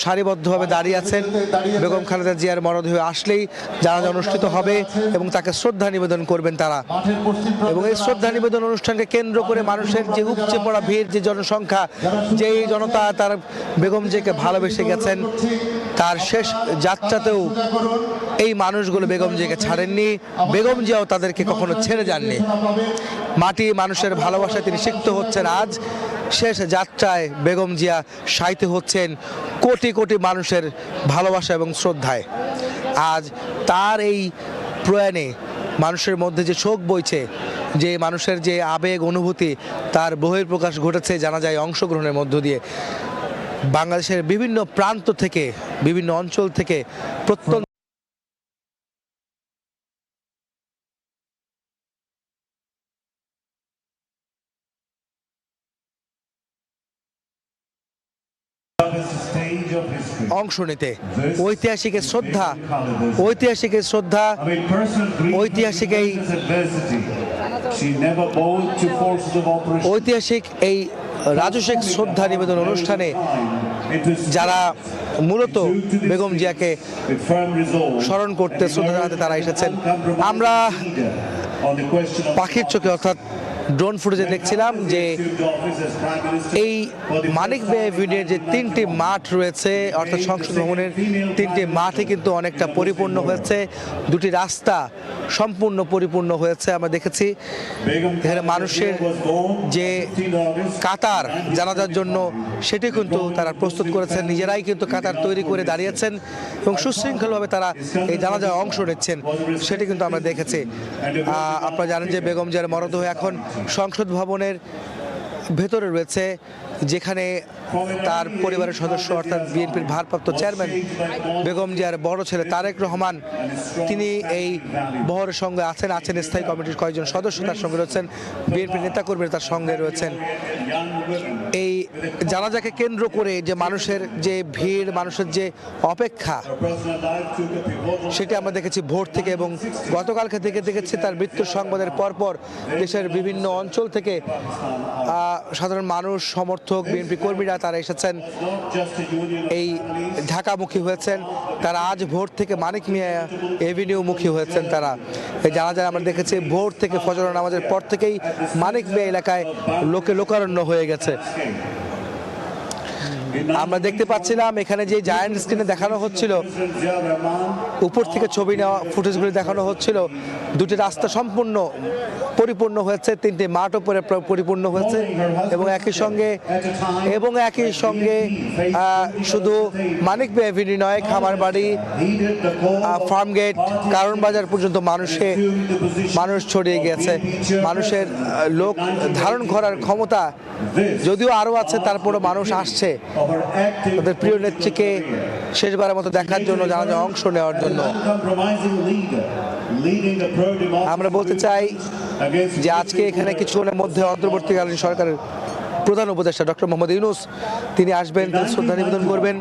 সারিবদ্ধভাবে দাঁড়িয়ে আছেন। বেগম খালেদা জিয়ার মরদেহ আসলেই জানাজা অনুষ্ঠিত হবে এবং তাকে শ্রদ্ধা নিবেদন করবেন তারা। এবং এই শ্রদ্ধা নিবেদন অনুষ্ঠানকে কেন্দ্র করে মানুষের যে উপচে পড়া ভিড়, যে জনসংখ্যা, যেই জনতা তার বেগম জিয়াকে ভালোবেসে গেছেন, তার শেষ যাত্রাতেও এই মানুষগুলো বেগম জিয়াকে ছাড়েননি, বেগম জিয়াও তাদেরকে কখনো ছেড়ে যাননি। মাটি মানুষের ভালোবাসায় তিনি সিক্ত হচ্ছেন। আজ শেষ যাত্রায় বেগম জিয়া শায়িত হচ্ছেন কোটি কোটি মানুষের ভালোবাসা এবং শ্রদ্ধায়। আজ তার এই প্রয়াণে মানুষের মধ্যে যে শোক বইছে, যে মানুষের যে আবেগ অনুভূতি, তার বহিঃপ্রকাশ ঘটেছে জানাজায় অংশগ্রহণের মধ্য দিয়ে। বাংলাদেশের বিভিন্ন প্রান্ত থেকে, বিভিন্ন অঞ্চল থেকে প্রত্যন্ত অংশ নিতে ঐতিহাসিকের শ্রদ্ধা, ঐতিহাসিকের শ্রদ্ধা, ঐতিহাসিক এই ঐতিহাসিক এই রাজস্বিক শ্রদ্ধা নিবেদন অনুষ্ঠানে যারা মূলত বেগম জিয়াকে স্মরণ করতে, শ্রদ্ধা জানাতে তারা এসেছেন। আমরা পাখির চোখে অর্থাৎ ড্রোন ফুটেজে দেখছিলাম যে এই মানিক বে এভিনিউর যে তিনটি মাঠ রয়েছে, অর্থাৎ সংসদ ভবনের তিনটি মাঠে কিন্তু অনেকটা পরিপূর্ণ হয়েছে। দুটি রাস্তা সম্পূর্ণ পরিপূর্ণ হয়েছে। আমরা দেখেছি এখানে মানুষের যে কাতার জানাজার জন্য সেটি কিন্তু তারা প্রস্তুত করেছেন, নিজেরাই কিন্তু কাতার তৈরি করে দাঁড়িয়েছেন এবং সুশৃঙ্খলভাবে তারা এই জানাজায় অংশ নিচ্ছেন, সেটি কিন্তু আমরা দেখেছি। আপনারা জানেন যে বেগম জিয়ার মরদেহ এখন সংসদ ভবনের ভেতরে রয়েছে, যেখানে তার পরিবারের সদস্য অর্থাৎ বিএনপির ভারপ্রাপ্ত চেয়ারম্যান বেগম জিয়ার বড় ছেলে তারেক রহমান, তিনি এই বহরের সঙ্গে আছেন স্থায়ী কমিটির কয়েকজন সদস্য তার সঙ্গে রয়েছেন, বিএনপির নেতাকর্মীরা তার সঙ্গে রয়েছেন। এই জানাজাকে কেন্দ্র করে যে মানুষের যে ভিড়, মানুষের যে অপেক্ষা, সেটি আমরা দেখেছি ভোর থেকে এবং গতকালকে থেকে দেখেছি তার মৃত্যুর সংবাদের পরপর দেশের বিভিন্ন অঞ্চল থেকে সাধারণ মানুষ, সমর্থক, বিএনপি কর্মীরা তারা এসেছেন, এই ঢাকামুখী হয়েছেন। তারা আজ ভোর থেকে মানিক মিয়া এভিনিউ মুখী হয়েছেন। তারা এই জানাজায় আমরা দেখেছি ভোর থেকে ফজর নামাজের পর থেকেই মানিক মিয়া এলাকায় লোকে লোকারণ্য হয়ে গেছে। আমরা দেখতে পাচ্ছিলাম এখানে যে জায়ান্ট স্ক্রিনে দেখানো হচ্ছিল, উপর থেকে ছবি নেওয়া ফুটেজগুলি দেখানো হচ্ছিল, দুটি রাস্তা সম্পূর্ণ পরিপূর্ণ হয়েছে, তিনটি মাঠও পরিপূর্ণ হয়েছে এবং একই সঙ্গে শুধু মানিক বে এভিনিউ নয়, খামারবাড়ি, ফার্মগেট, কারণ বাজার পর্যন্ত মানুষ ছড়িয়ে গেছে। মানুষের লোক ধারণ করার ক্ষমতা যদিও আরও আছে, তারপরও মানুষ আসছে তাদের প্রিয় নেত্রীকে শেষবারের মতো দেখার জন্য, জানাজায় অংশ নেওয়ার জন্য। আমরা বলতে চাই যে আজকে এখানে কিছুক্ষণের মধ্যে অন্তর্বর্তীকালীন সরকারের প্রধান উপদেষ্টা ডক্টর মোহাম্মদ ইউনূস তিনি আসবেন, শ্রদ্ধা নিবেদন করবেন।